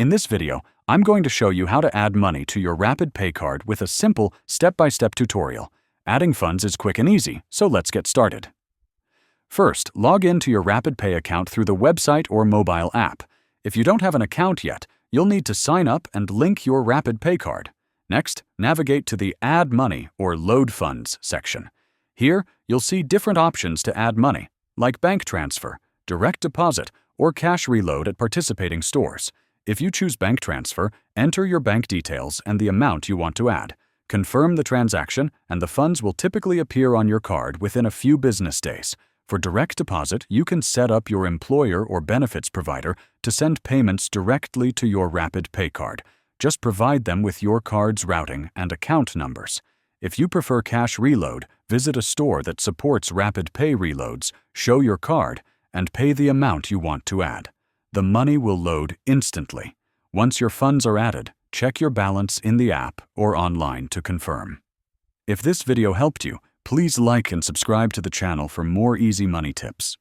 In this video, I'm going to show you how to add money to your Rapid Pay card with a simple step-by-step tutorial. Adding funds is quick and easy, so let's get started. First, log in to your Rapid Pay account through the website or mobile app. If you don't have an account yet, you'll need to sign up and link your Rapid Pay card. Next, navigate to the Add Money or Load Funds section. Here, you'll see different options to add money, like bank transfer, direct deposit, or cash reload at participating stores. If you choose bank transfer, enter your bank details and the amount you want to add. Confirm the transaction, and the funds will typically appear on your card within a few business days. For direct deposit, you can set up your employer or benefits provider to send payments directly to your Rapid Pay card. Just provide them with your card's routing and account numbers. If you prefer cash reload, visit a store that supports Rapid Pay reloads, show your card, and pay the amount you want to add. The money will load instantly. Once your funds are added, check your balance in the app or online to confirm. If this video helped you, please like and subscribe to the channel for more easy money tips.